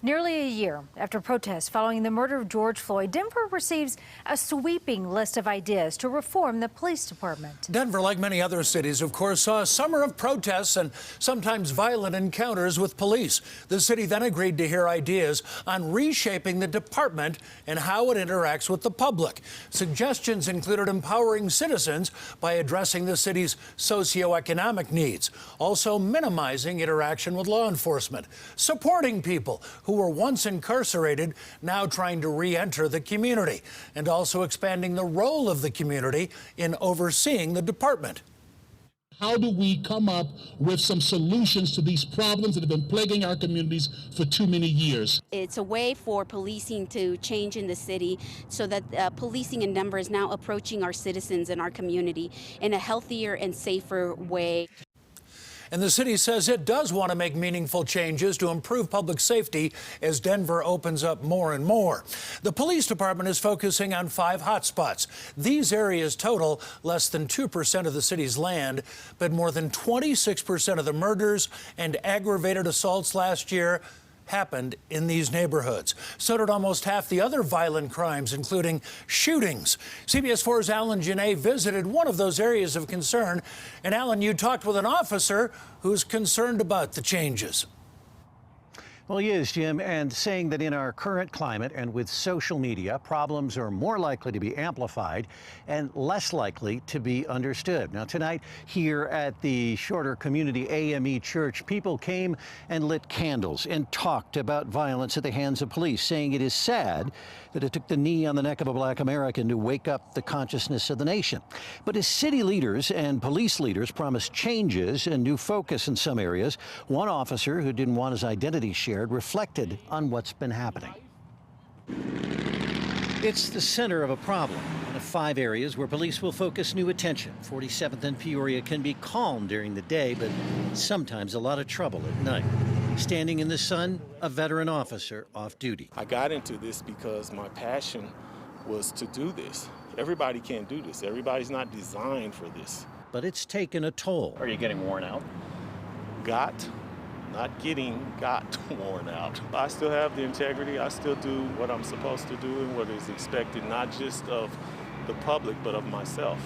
Nearly a year after protests following the murder of George Floyd, Denver receives a sweeping list of ideas to reform the police department. Denver, like many other cities, of course, saw a summer of protests and sometimes violent encounters with police. The city then agreed to hear ideas on reshaping the department and how it interacts with the public. Suggestions included empowering citizens by addressing the city's socioeconomic needs, also minimizing interaction with law enforcement, supporting people who were once incarcerated, now trying to re-enter the community, and also expanding the role of the community in overseeing the department. How do we come up with some solutions to these problems that have been plaguing our communities for too many years? It's a way for policing to change in the city so that policing in Denver is now approaching our citizens and our community in a healthier and safer way. And the city says it does want to make meaningful changes to improve public safety as Denver opens up more and more. The police department is focusing on 5 hotspots. These areas total less than 2% of the city's land, but more than 26% of the murders and aggravated assaults last year happened in these neighborhoods. So did almost half the other violent crimes, including shootings. CBS 4's Alan Gennett visited one of those areas of concern. And Alan, you talked with an officer who's concerned about the changes. Well, he is, Jim, and saying that in our current climate and with social media, problems are more likely to be amplified and less likely to be understood. Now, tonight here at the Shorter Community AME Church, people came and lit candles and talked about violence at the hands of police, saying it is sad that it took the knee on the neck of a Black American to wake up the consciousness of the nation. But as city leaders and police leaders promised changes and new focus in some areas, one officer who didn't want his identity shared reflected on what's been happening. It's the center of a problem. One of 5 areas where police will focus new attention. 47th and Peoria can be calm during the day, but sometimes a lot of trouble at night. Standing in the sun, a veteran officer off duty. I got into this because my passion was to do this. Everybody can't do this. Everybody's not designed for this. But it's taken a toll. Are you getting worn out? Got worn out. I still have the integrity. I still do what I'm supposed to do and what is expected, not just of the public, but of myself.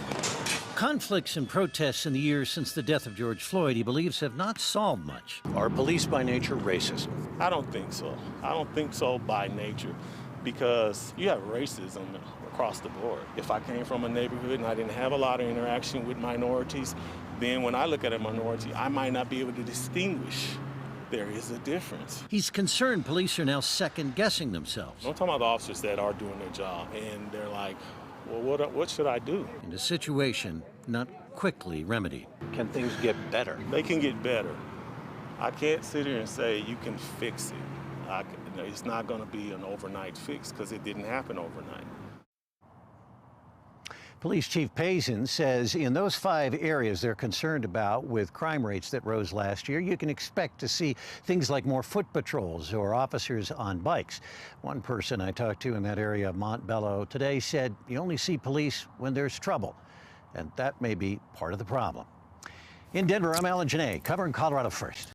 Conflicts and protests in the years since the death of George Floyd, he believes, have not solved much. Are police by nature racist? I don't think so. I don't think so by nature, because you have racism across the board. If I came from a neighborhood and I didn't have a lot of interaction with minorities, then when I look at a minority, I might not be able to distinguish. There is a difference. He's concerned police are now second-guessing themselves. I'm talking about the officers that are doing their job, and they're like, well, what should I do? In a situation not quickly remedied. Can things get better? They can get better. I can't sit here and say you can fix it. It's not going to be an overnight fix because it didn't happen overnight. Police Chief Pazin says in those 5 areas they're concerned about with crime rates that rose last year, you can expect to see things like more foot patrols or officers on bikes. One person I talked to in that area of Montbello today said you only see police when there's trouble, and that may be part of the problem. In Denver, I'm Alan Gennett, covering Colorado First.